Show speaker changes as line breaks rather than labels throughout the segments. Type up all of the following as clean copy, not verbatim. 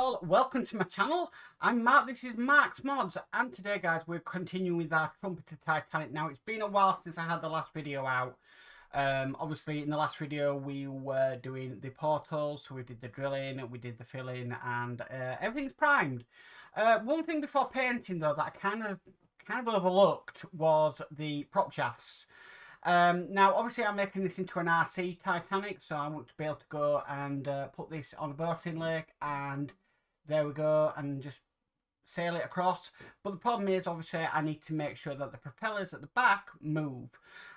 all, welcome to my channel. I'm Mark, this is Mark's Mods, and today guys we're continuing with our Trumpeter Titanic. Now it's been a while since I had the last video out. Obviously in the last video we were doing the portals, so we did the drilling, we did the filling, and everything's primed. One thing before painting though that I kind of overlooked was the prop shafts. Now obviously I'm making this into an RC Titanic, so I want to be able to go and put this on a boating lake, and there we go, and just sail it across. But the problem is obviously I need to make sure that the propellers at the back move,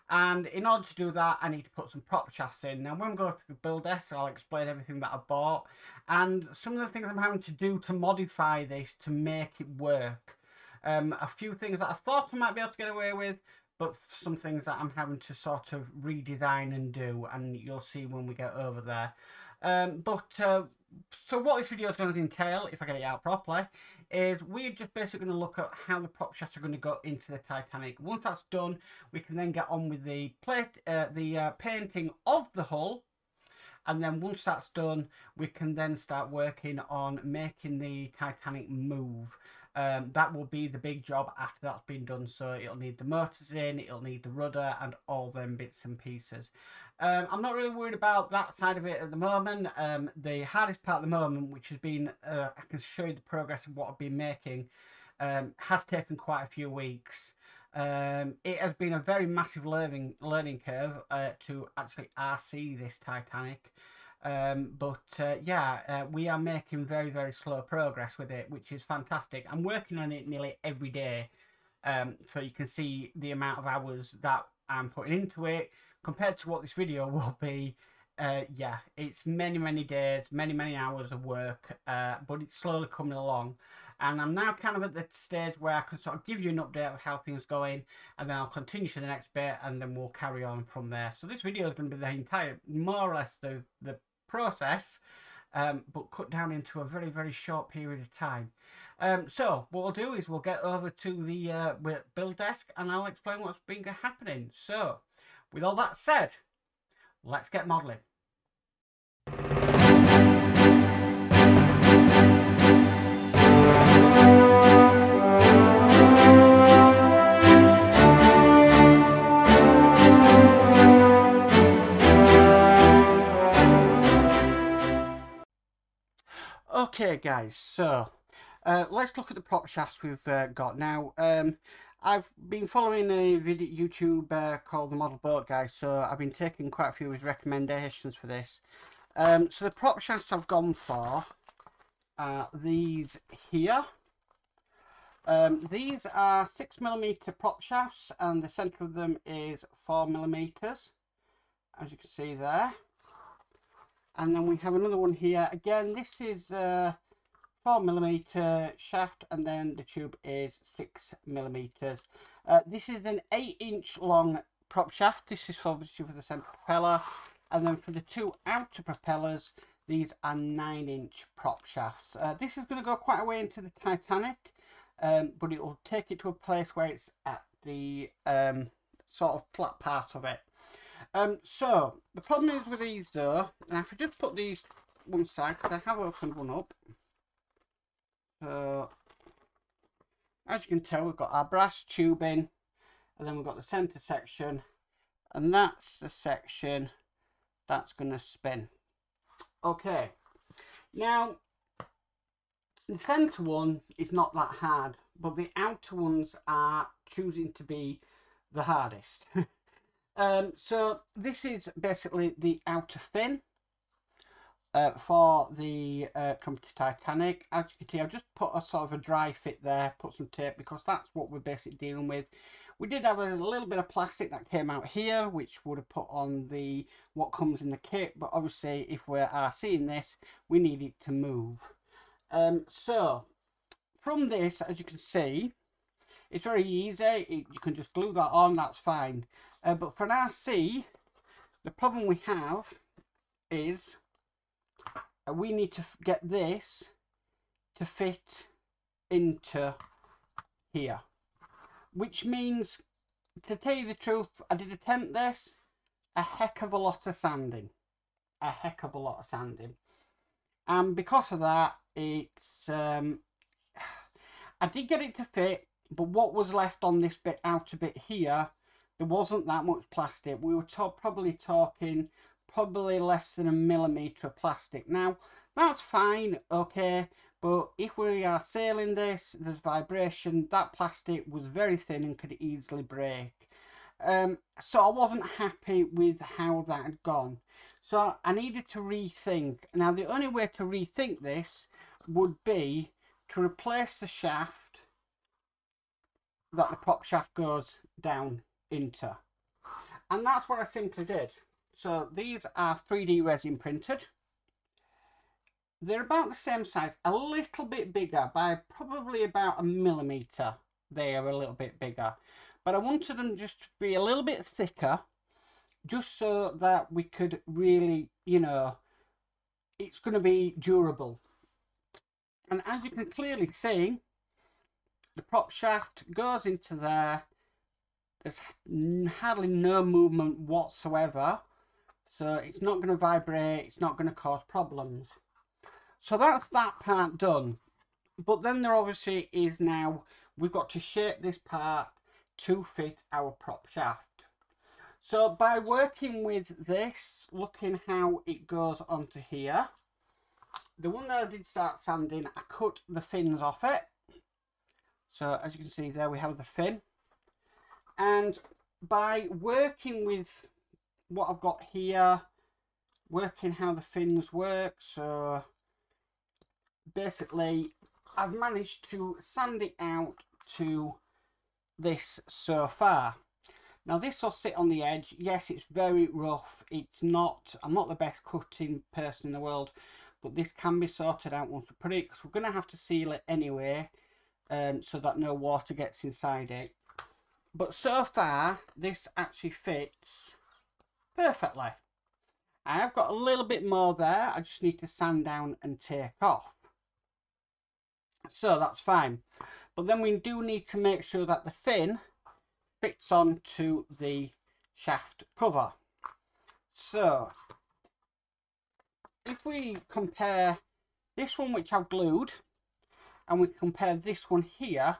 and in order to do that I need to put some prop shafts in. Now when we go to the build desk I'll explain everything that I bought and some of the things I'm having to do to modify this to make it work. A few things that I thought I might be able to get away with, but some things that I'm having to sort of redesign and do, and you'll see when we get over there. So what this video is going to entail, if I get it out properly, is we're just basically going to look at how the prop shafts are going to go into the Titanic. Once that's done, we can then get on with the painting of the hull. And then once that's done, we can then start working on making the Titanic move. That will be the big job after that's been done. So it'll need the motors in, it'll need the rudder and all them bits and pieces. I'm not really worried about that side of it at the moment. The hardest part at the moment, which has been, I can show you the progress of what I've been making, has taken quite a few weeks. It has been a very massive learning curve to actually RC this Titanic. We are making very slow progress with it, which is fantastic. I'm working on it nearly every day, so you can see the amount of hours that I'm putting into it compared to what this video will be. It's many days, many hours of work, but it's slowly coming along, and I'm now kind of at the stage where I can sort of give you an update of how things are going, and then I'll continue to the next bit, and then we'll carry on from there. So this video is going to be the entire, more or less the process, but cut down into a very short period of time. So what we'll do is we'll get over to the build desk and I'll explain what's been happening. So with all that said, let's get modelling. Okay guys, so let's look at the prop shafts we've got now. I've been following a YouTube called The Model Boat Guy, so I've been taking quite a few of his recommendations for this. So the prop shafts I've gone for are these here. These are 6mm prop shafts, and the centre of them is 4mm, as you can see there. And then we have another one here. Again, this is 4mm shaft, and then the tube is 6mm. This is an 8-inch long prop shaft. This is obviously for the centre propeller, and then for the two outer propellers, these are 9-inch prop shafts. This is going to go quite a way into the Titanic, but it will take it to a place where it's at the sort of flat part of it. So the problem is with these though, and if I just put these one side, because I have opened one up. So as you can tell, we've got our brass tubing, and then we've got the centre section, and that's the section that's going to spin. Okay, now the centre one is not that hard, but the outer ones are choosing to be the hardest. So this is basically the outer fin for the Trumpeter Titanic. As you can see, I've just put a sort of a dry fit there, put some tape, because that's what we're basically dealing with. We did have a little bit of plastic that came out here, which would have put on the what comes in the kit, but obviously if we're RCing this, we need it to move. So from this, as you can see, it's very easy. You can just glue that on, that's fine. But for an RC, the problem we have is we need to get this to fit into here. Which means, to tell you the truth, I did attempt this, a heck of a lot of sanding. And because of that, it's I did get it to fit, but what was left on this bit outer bit here, there wasn't that much plastic. We were probably talking less than 1 millimetre of plastic. Now that's fine, okay, but if we are sailing this, there's vibration, that plastic was very thin and could easily break. So I wasn't happy with how that had gone. So I needed to rethink. Now the only way to rethink this would be to replace the shaft that the prop shaft goes down into. And that's what I simply did. So these are 3D resin printed. They're about the same size, a little bit bigger by probably about 1 millimetre. They are a little bit bigger. But I wanted them just to be a little bit thicker, just so that we could really, you know, it's going to be durable. And as you can clearly see, the prop shaft goes into there. There's hardly no movement whatsoever. So it's not going to vibrate, it's not going to cause problems. So that's that part done. But then there obviously is now, we've got to shape this part to fit our prop shaft. So by working with this, looking how it goes onto here, the one that I did start sanding, I cut the fins off it. So as you can see there, we have the fin. And by working with what I've got here, working how the fins work, so basically I've managed to sand it out to this so far. Now this will sit on the edge. Yes, it's very rough. It's not, I'm not the best cutting person in the world, but this can be sorted out once we put it, because we're going to have to seal it anyway, so that no water gets inside it. But so far this actually fits perfectly. I have got a little bit more there, I just need to sand down and take off. So that's fine. But then we do need to make sure that the fin fits onto the shaft cover. So if we compare this one, which I've glued, and we compare this one here,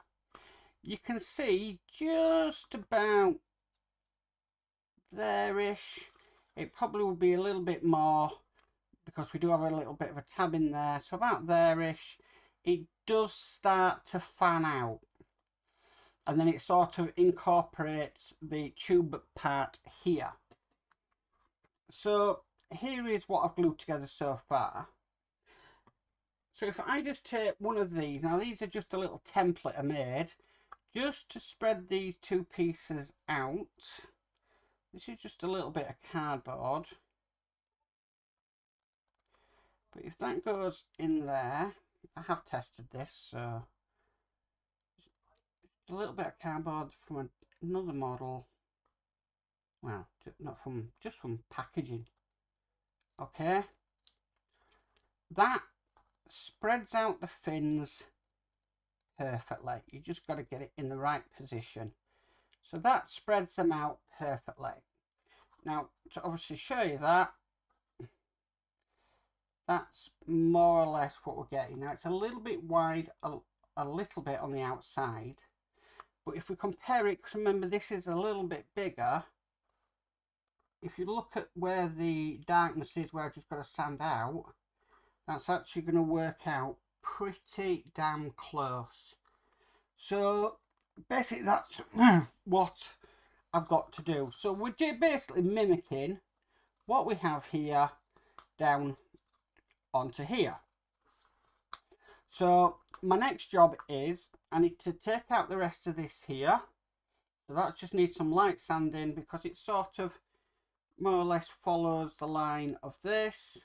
you can see just about there-ish. It probably would be a little bit more because we do have a little bit of a tab in there. So about there-ish, it does start to fan out. And then it sort of incorporates the tube part here. So here is what I've glued together so far. So if I just take one of these, now these are just a little template I made, just to spread these two pieces out. This is just a little bit of cardboard. But if that goes in there, I have tested this, so a little bit of cardboard from another model. Well, not from, just from packaging. Okay. That spreads out the fins perfectly. You just got to get it in the right position. So that spreads them out perfectly. Now, to obviously show you that, that's more or less what we're getting. Now, it's a little bit wide, a little bit on the outside. But if we compare it, because remember, this is a little bit bigger. If you look at where the darkness is, where I've just got to sand out, that's actually going to work out pretty damn close. So basically that's what I've got to do. So we're basically mimicking what we have here down onto here. So my next job is I need to take out the rest of this here. So that just needs some light sanding because it sort of more or less follows the line of this.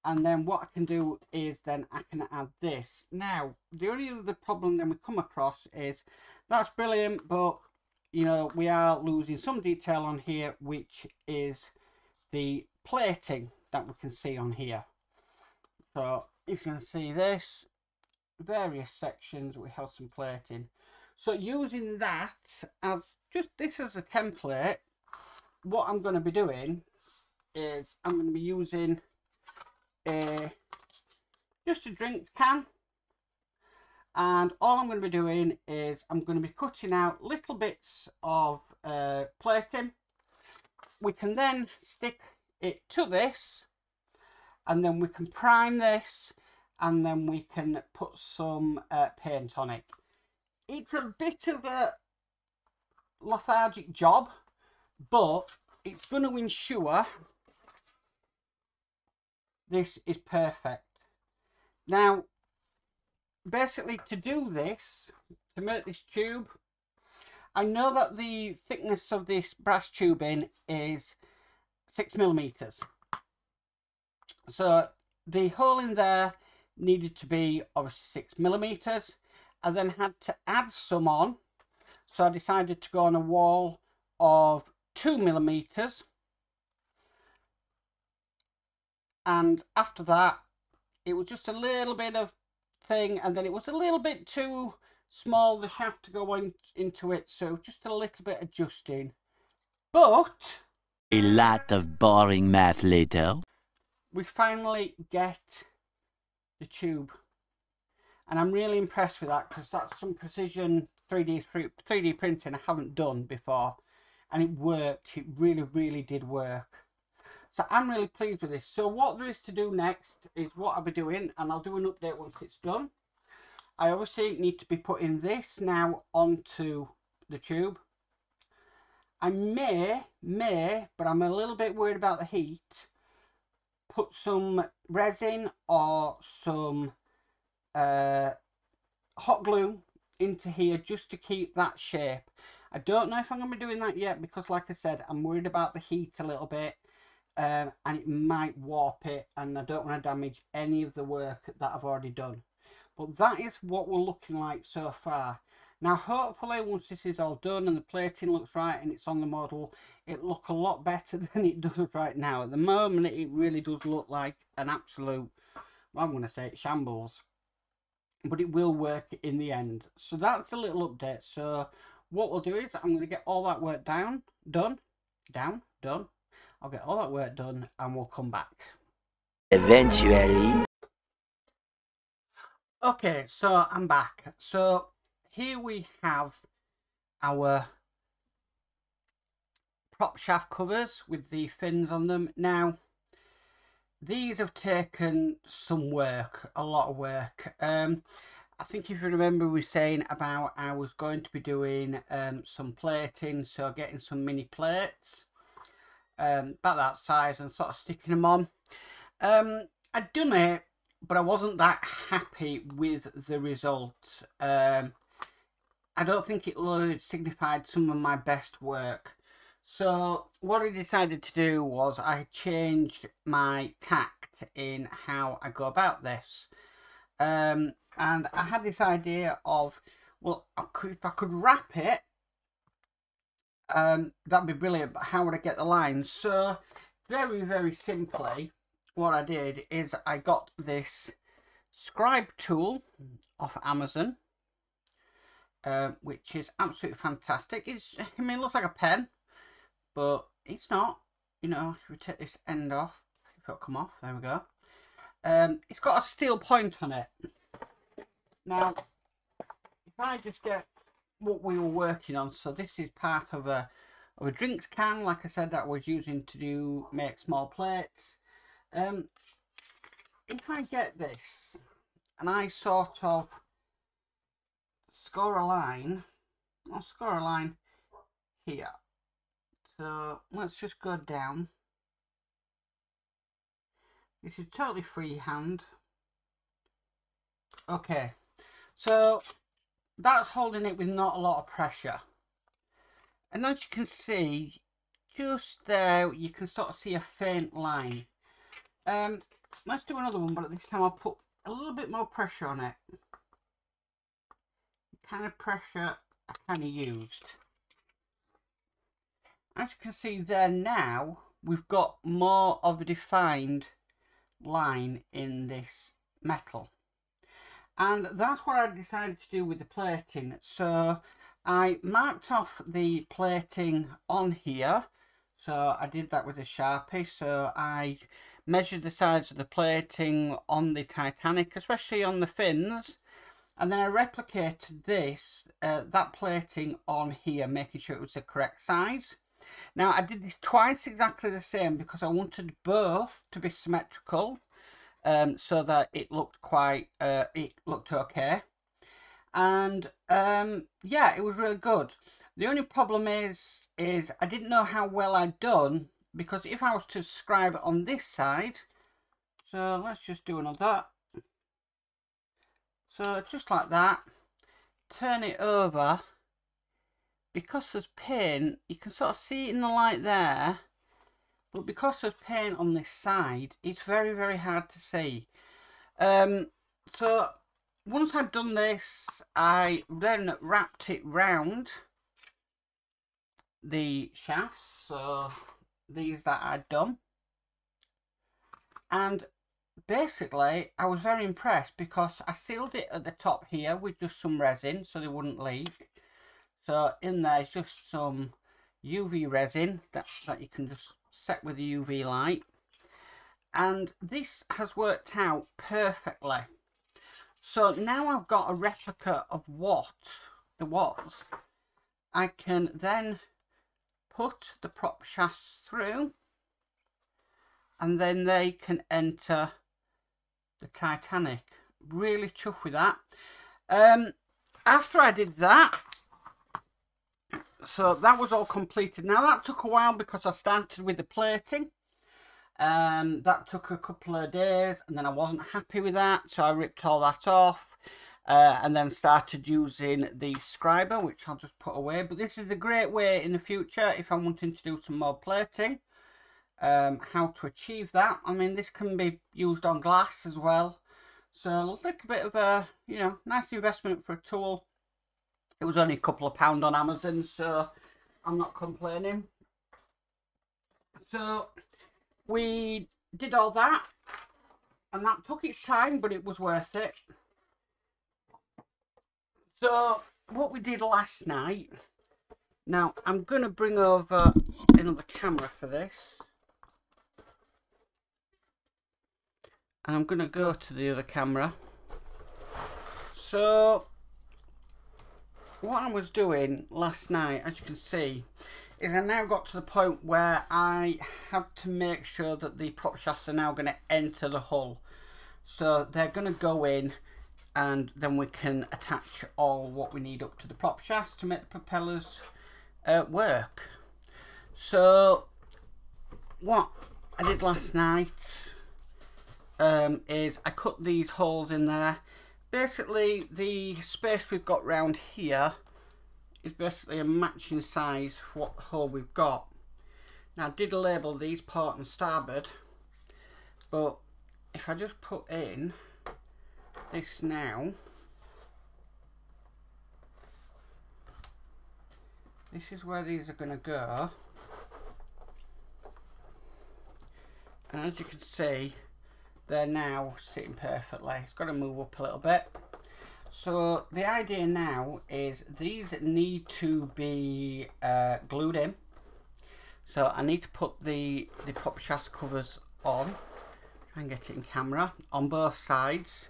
And then what I can do is then I can add this. Now, the only other problem then we come across is that's brilliant, but you know, we are losing some detail on here, which is the plating that we can see on here. So if you can see this, various sections, we have some plating. So using that as just this as a template, what I'm going to be doing is I'm going to be using just a drinks can. And all I'm going to be doing is I'm going to be cutting out little bits of plating. We can then stick it to this, and then we can prime this, and then we can put some paint on it. It's a bit of a lethargic job, but it's going to ensure this is perfect. Now, basically, to do this, to make this tube, I know that the thickness of this brass tubing is 6mm. So the hole in there needed to be obviously 6mm. I then had to add some on, so I decided to go on a wall of 2mm. And after that, it was just a little bit of thing, and then it was a little bit too small, the shaft to go into it, so just a little bit adjusting. But
a lot of boring math later,
we finally get the tube, and I'm really impressed with that, because that's some precision 3D printing I haven't done before, and it worked. It really did work. So I'm really pleased with this. So what there is to do next is what I'll be doing, and I'll do an update once it's done. I obviously need to be putting this now onto the tube. I may, but I'm a little bit worried about the heat, put some resin or some hot glue into here just to keep that shape. I don't know if I'm going to be doing that yet, because like I said, I'm worried about the heat a little bit. And it might warp it, and I don't want to damage any of the work that I've already done. But that is what we're looking like so far. Now hopefully once this is all done and the plating looks right and it's on the model, it'll look a lot better than it does right now. At the moment it really does look like an absolute, well, I'm going to say it shambles. But it will work in the end. So that's a little update. So what we'll do is I'm going to get all that work done. I'll get all that work done and we'll come back.
Eventually.
Okay, so I'm back. So here we have our prop shaft covers with the fins on them. Now, these have taken some work, a lot of work. I think if you remember, we were saying about I was going to be doing some plating, so getting some mini plates. About that size and sort of sticking them on. I'd done it, but I wasn't that happy with the result. I don't think it really signified some of my best work. So what I decided to do was I changed my tact in how I go about this. And I had this idea of, well, if I could wrap it, that'd be brilliant, but how would I get the lines? So very simply what I did is I got this scribe tool off Amazon, which is absolutely fantastic. I mean, it looks like a pen, but it's not. You know, if we take this end off, if it'll come off, there we go. It's got a steel point on it. Now if I just get what we were working on, so this is part of a drinks can, like I said, that I was using to make small plates. If I get this and I sort of score a line, I'll score a line here. So let's just go down. This is totally freehand. Okay, so that's holding it with not a lot of pressure. And as you can see, just there, you can sort of see a faint line. Let's do another one, but this time I'll put a little bit more pressure on it. The kind of pressure I kind of used. As you can see there now, we've got more of a defined line in this metal. And that's what I decided to do with the plating. So I marked off the plating on here So I did that with a Sharpie. So I measured the size of the plating on the Titanic, especially on the fins, and then I replicated this, that plating on here, making sure it was the correct size. Now I did this twice exactly the same because I wanted both to be symmetrical, so that it looked okay. And yeah, it was really good. The only problem is I didn't know how well I'd done, because if I was to scribe it on this side, so let's just do another. So just like that, turn it over. Because there's paint, you can sort of see it in the light there, but because there's paint on this side, it's very, very hard to see. So once I'd done this, I then wrapped it round the shafts, so these that I'd done, and basically I was very impressed because I sealed it at the top here with just some resin so they wouldn't leak. So in there is just some UV resin that you can just set with the UV light, and this has worked out perfectly. So now I've got a replica of what the was. I can then put the prop shafts through, and then they can enter the Titanic. Really chuffed with that. After I did that, so that was all completed. Now that took a while because I started with the plating. That took a couple of days, and then I wasn't happy with that, so I ripped all that off, and then started using the scriber, which I'll just put away. But this is a great way in the future if I'm wanting to do some more plating, how to achieve that. I mean, this can be used on glass as well, so a little bit of a, you know, nice investment for a tool. It was only a couple of pounds on Amazon, so I'm not complaining. So we did all that, and that took its time, but it was worth it. So what we did last night, now I'm going to bring over another camera for this, and I'm going to go to the other camera. So what I was doing last night, as you can see, is I now got to the point where I have to make sure that the prop shafts are now going to enter the hull. So they're going to go in, and then we can attach all what we need up to the prop shafts to make the propellers work. So what I did last night is I cut these holes in there. Basically the space we've got round here is basically a matching size for what hole we've got. Now I did label these port and starboard, but if I just put in this now, this is where these are going to go, and as you can see, they're now sitting perfectly. It's got to move up a little bit. So the idea now is these need to be glued in. So I need to put the prop shaft covers on. Try and get it in camera on both sides.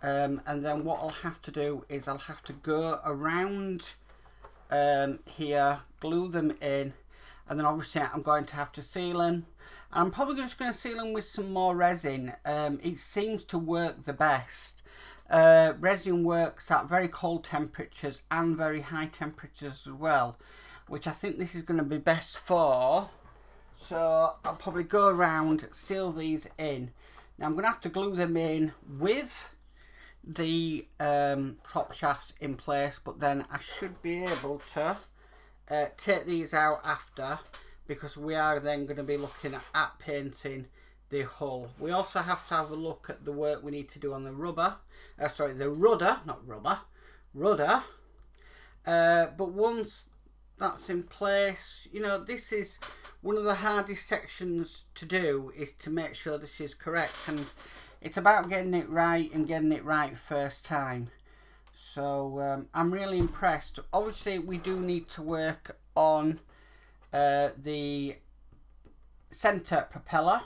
And then what I'll have to do is I'll have to go around here, glue them in, and then obviously I'm going to have to seal them. I'm probably just going to seal them with some more resin. It seems to work the best. Resin works at very cold temperatures and very high temperatures as well, which I think this is going to be best for. So I'll probably go around, seal these in. Now I'm going to have to glue them in with the prop shafts in place, but then I should be able to take these out after, because we are then going to be looking at painting the hull. We also have to have a look at the work we need to do on the rudder. But once that's in place, you know, this is one of the hardest sections to do, is to make sure this is correct, and it's about getting it right and getting it right first time. So I'm really impressed. Obviously we do need to work on the center propeller.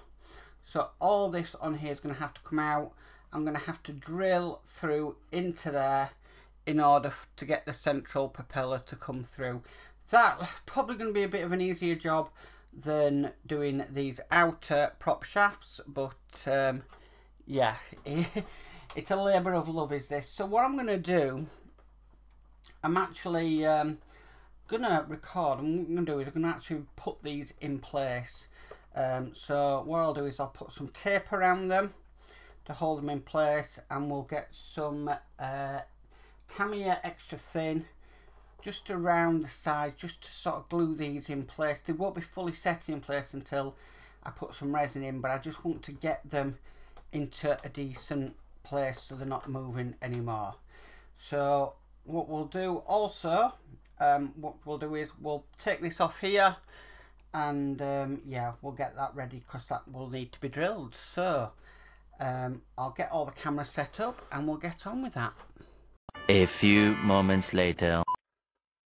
So all this on here is going to have to come out. I'm going to have to drill through into there in order to get the central propeller to come through. That's probably going to be a bit of an easier job than doing these outer prop shafts, but yeah, it's a labour of love is this. So what I'm going to do, I'm actually going to record, and what I'm going to do is I'm going to actually put these in place. So what I'll do is I'll put some tape around them to hold them in place, and we'll get some Tamiya extra thin just around the side, just to sort of glue these in place. They won't be fully set in place until I put some resin in, but I just want to get them into a decent place so they're not moving anymore. So what we'll do also, what we'll do is we'll take this off here, and yeah, we'll get that ready because that will need to be drilled. So I'll get all the cameras set up and we'll get on with that.
A few moments later.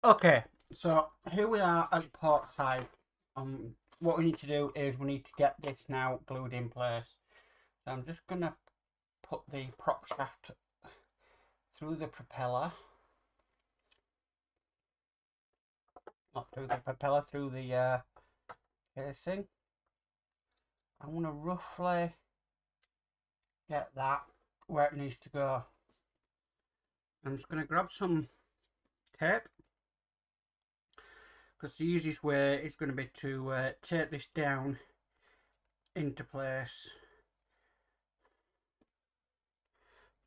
Okay, so here we are at the port side. What we need to do is we need to get this now glued in place. So I'm just going to put the prop shaft through the propeller. Not through the propeller, through the casing. I'm going to roughly get that where it needs to go. I'm just going to grab some tape, because the easiest way is going to be to tape this down into place.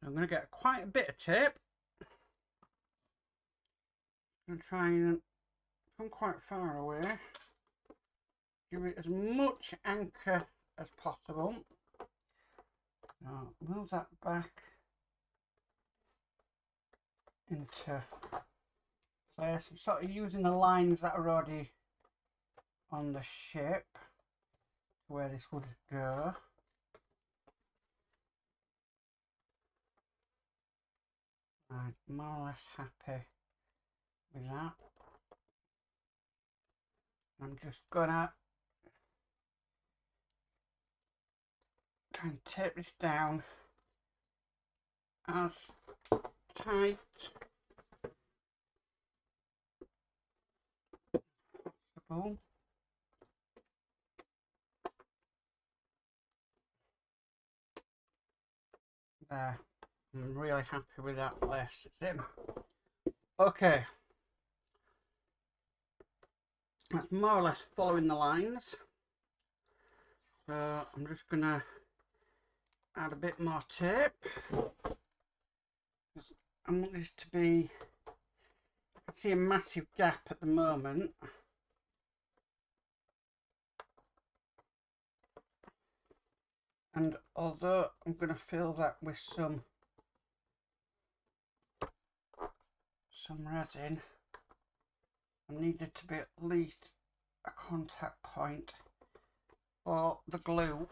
I'm going to get quite a bit of tape. I'm going to try and come quite far away. Give it as much anchor as possible. Now move that back into place. I'm sort of using the lines that are already on the ship where this would go. Right, more or less happy with that. I'm just gonna try and tape this down as tight as possible. There, I'm really happy with that place it's in. Okay, that's more or less following the lines. So I'm just gonna add a bit more tape. I want this to be, I see a massive gap at the moment. And although I'm going to fill that with some resin, I need it to be at least a contact point for the glue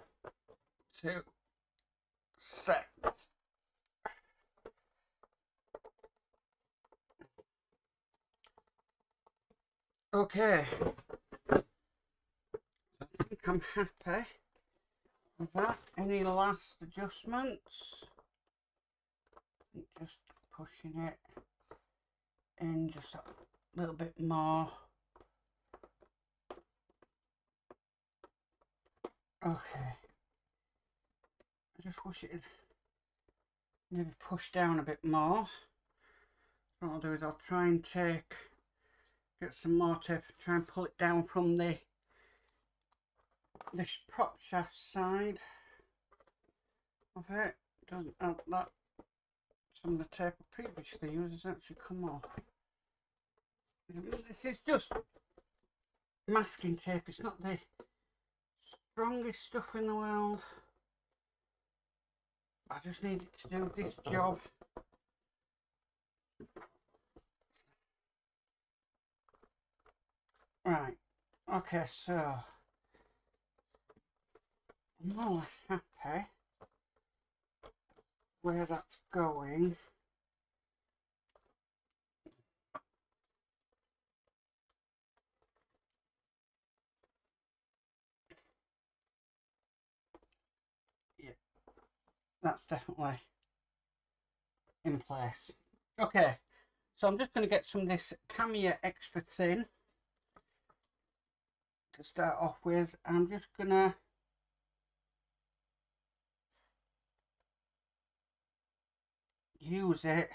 to set. Okay, I think I'm happy with that. Any last adjustments? Just pushing it in just a little bit more. Okay, I just wish it had maybe pushed down a bit more. What I'll do is I'll try and get some more tape, try and pull it down from this prop shaft side of it. Doesn't help that some of the tape I previously used has actually come off. This is just masking tape, it's not the strongest stuff in the world. I just need it to do this job. Right, okay, so I'm more or less happy where that's going. that's definitely in place. Okay, so I'm just going to get some of this Tamiya extra thin to start off with. I'm just going to use it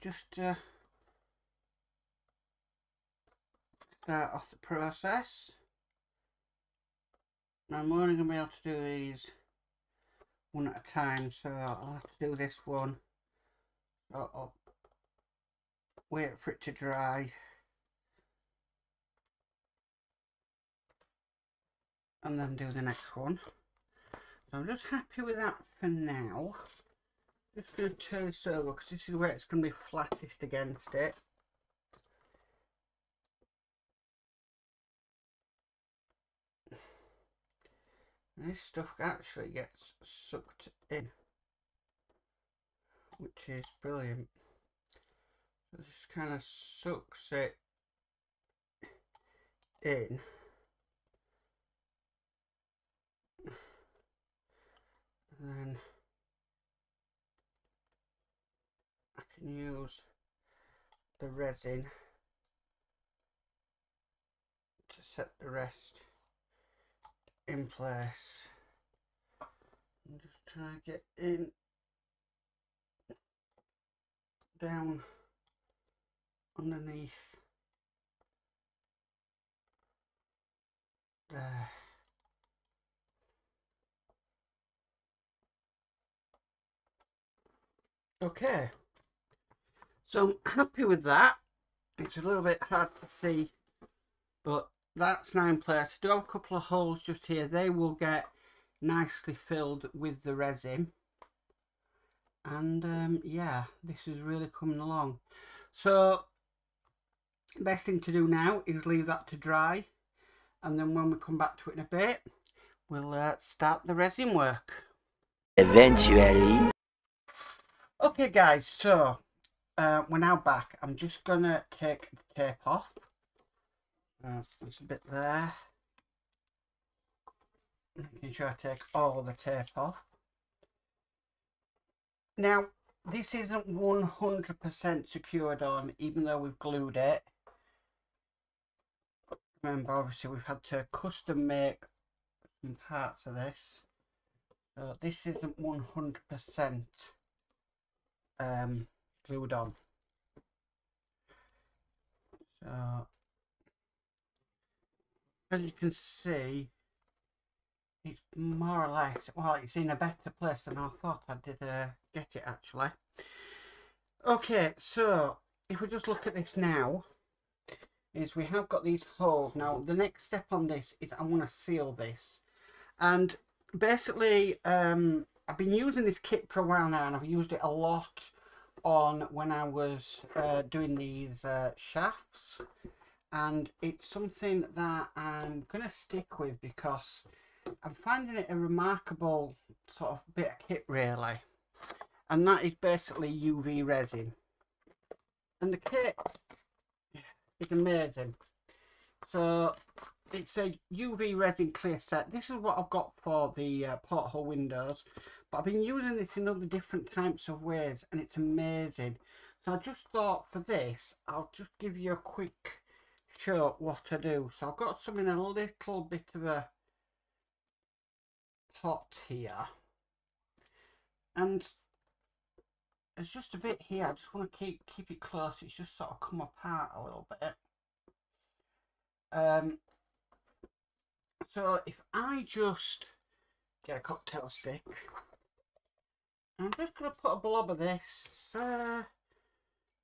just to start off the process. I'm only going to be able to do these one at a time, so I'll have to do this one. So I'll wait for it to dry and then do the next one. So I'm just happy with that for now. Just going to turn this over because this is where it's going to be flattest against it. And this stuff actually gets sucked in, which is brilliant. So it just kind of sucks it in. And then I can use the resin to set the rest in place. I'm just trying to get in, down, underneath there. Okay, so I'm happy with that. It's a little bit hard to see, but that's now in place. I do have a couple of holes just here. They will get nicely filled with the resin. And yeah, this is really coming along. So best thing to do now is leave that to dry, and then when we come back to it in a bit, we'll start the resin work.
Eventually.
Okay guys, so we're now back. I'm just gonna take the tape off. There's a bit there. Making sure I take all the tape off. Now, this isn't 100% secured on, even though we've glued it. Remember, obviously, we've had to custom make some parts of this. So this isn't 100% glued on. So, as you can see, it's more or less, well, it's in a better place than I thought I did get it actually. Okay, so if we just look at this now, is we have got these holes. Now the next step on this is I want to seal this, and basically I've been using this kit for a while now, and I've used it a lot on when I was doing these shafts, and it's something that I'm gonna stick with because I'm finding it a remarkable sort of bit of kit really, and that is basically UV resin, and the kit is amazing. So it's a UV resin clear set. This is what I've got for the porthole windows, but I've been using this in other different types of ways, and it's amazing. So I just thought for this I'll just give you a quick show what I do. So I've got some in a little bit of a pot here, and there's just a bit here. I just want to keep it close. It's just sort of come apart a little bit. So if I just get a cocktail stick, I'm just going to put a blob of this. I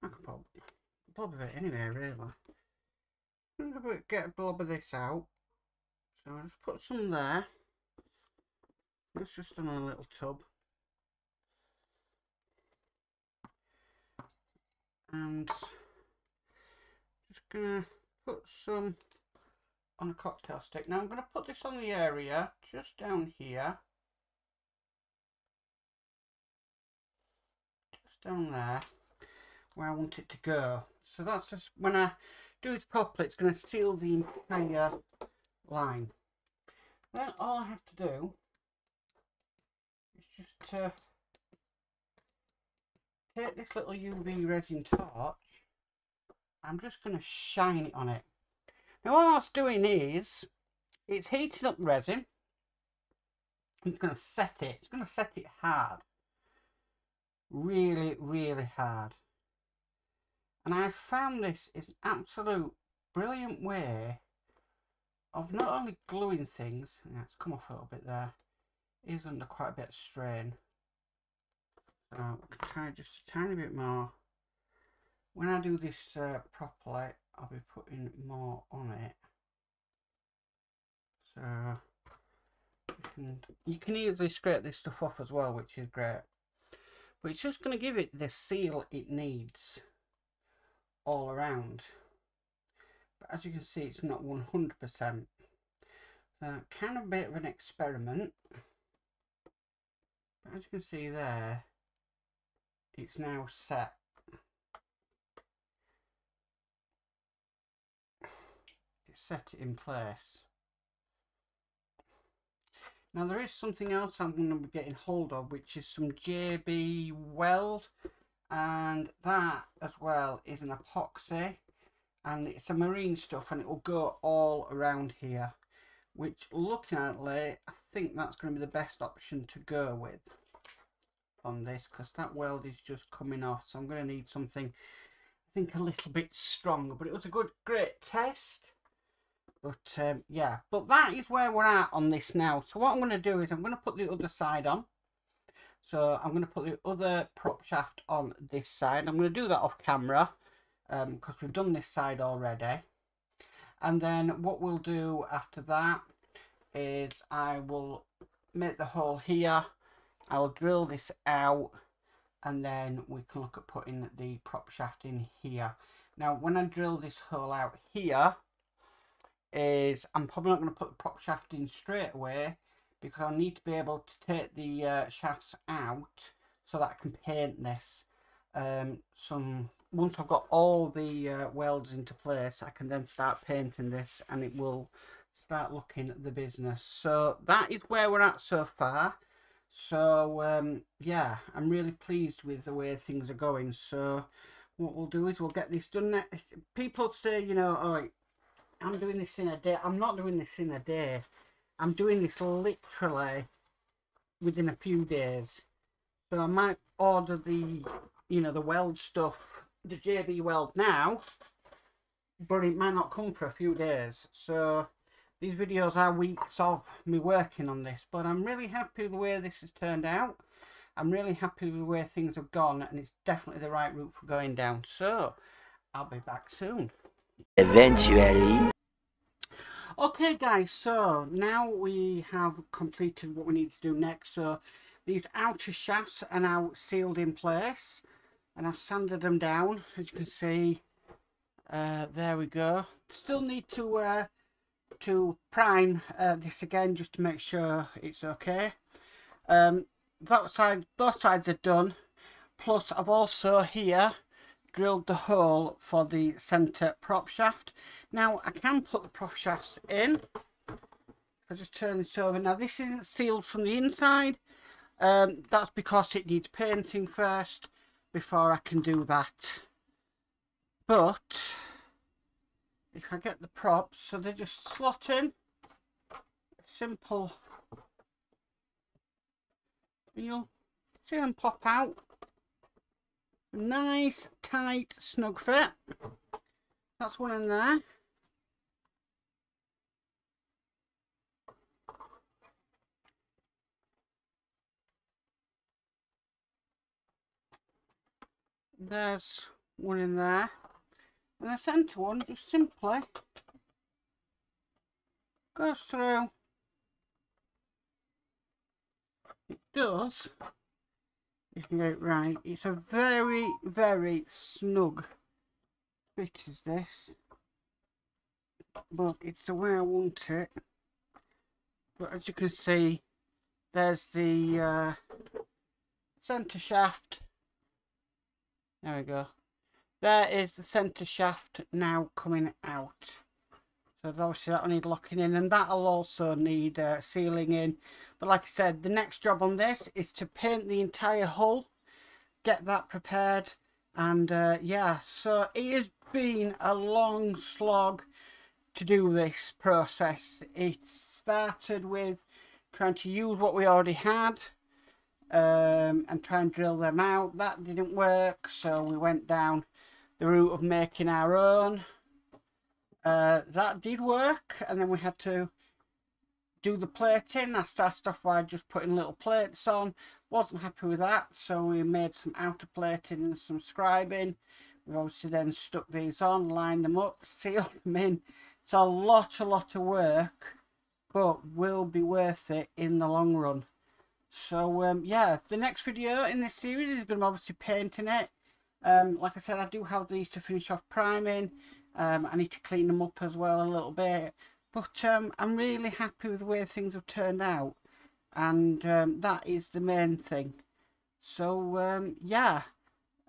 can put a blob of it anyway, really. I'm going to get a blob of this out. So I'll just put some there. That's just on a little tub. And just going to put some on a cocktail stick. Now I'm going to put this on the area just down here. Just down there. where I want it to go. So that's just, when I do this properly, it's going to seal the entire line. Then all I have to do is just take this little UV resin torch. I'm just going to shine it on it. Now all that's doing is, it's heating up resin. It's going to set it. It's going to set it hard. Really, really hard. And I found this is an absolute brilliant way of not only gluing things. Yeah, it's come off a little bit there. It is under quite a bit of strain. So I can try just a tiny bit more. When I do this properly, I'll be putting more on it. So you can easily scrape this stuff off as well, which is great. But it's just going to give it the seal it needs all around. But as you can see, it's not 100%. Kind of a bit of an experiment. But as you can see there, it's now set. It's set it in place. Now there is something else I'm going to be getting hold of, which is some JB weld, and that as well is an epoxy, and it's a marine stuff, and it will go all around here, which looking at it, I think that's going to be the best option to go with on this, because that weld is just coming off. So I'm going to need something, I think, a little bit stronger. But it was a great test. But yeah, but that is where we're at on this now. So what I'm going to do is I'm going to put the other side on. So I'm going to put the other prop shaft on this side. I'm going to do that off camera because we've done this side already. And then what we'll do after that is I will make the hole here. I'll drill this out, and then we can look at putting the prop shaft in here. Now when I drill this hole out here, I'm probably not going to put the prop shaft in straight away, because I'll need to be able to take the shafts out so that I can paint this. Once I've got all the welds into place, I can then start painting this, and it will start looking the business. So that is where we're at so far. So yeah, I'm really pleased with the way things are going. So what we'll do is we'll get this done next. People say, you know, oh, I'm doing this in a day. I'm not doing this in a day. I'm doing this literally within a few days. So I might order the, you know, the weld stuff, the JB weld now, but it might not come for a few days. So these videos are weeks of me working on this, but I'm really happy with the way this has turned out. I'm really happy with the way things have gone, and it's definitely the right route for going down. So I'll be back soon.
Eventually.
Okay guys, so now we have completed what we need to do next. So these outer shafts are now sealed in place, and I've sanded them down, as you can see. There we go. Still need to prime this again, just to make sure it's okay. That side, both sides are done. Plus I've also here drilled the hole for the centre prop shaft. Now I can put the prop shafts in. I'll just turn this over. Now this isn't sealed from the inside. That's because it needs painting first before I can do that. But if I get the props, so they just slot in. Simple. You'll see them pop out. Nice, tight, snug fit. That's one in there. There's one in there. And the centre one just simply goes through. It does. You can get it right. It's a very, very snug fit is this. But it's the way I want it. But as you can see, there's the centre shaft. There we go. there is the centre shaft now coming out. So obviously that'll need locking in, and that'll also need sealing in. But like I said, the next job on this is to paint the entire hull, get that prepared, and yeah, so it has been a long slog to do this process. It started with trying to use what we already had and try and drill them out. That didn't work, so we went down the route of making our own. That did work, and then we had to do the plating. I started off by just putting little plates on. Wasn't happy with that, so we made some outer plating and some scribing. We obviously then stuck these on, lined them up, sealed them in. It's a lot of work, but will be worth it in the long run. So yeah, the next video in this series is going to be obviously painting it. Like I said, I do have these to finish off priming. I need to clean them up as well a little bit, but I'm really happy with the way things have turned out, and that is the main thing. So yeah,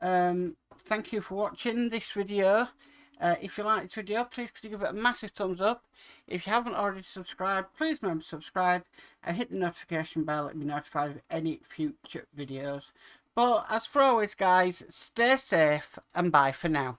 thank you for watching this video. If you like this video, please could you give it a massive thumbs up. If you haven't already subscribed, please remember to subscribe and hit the notification bell to be notified of any future videos. But as for always guys, stay safe and bye for now.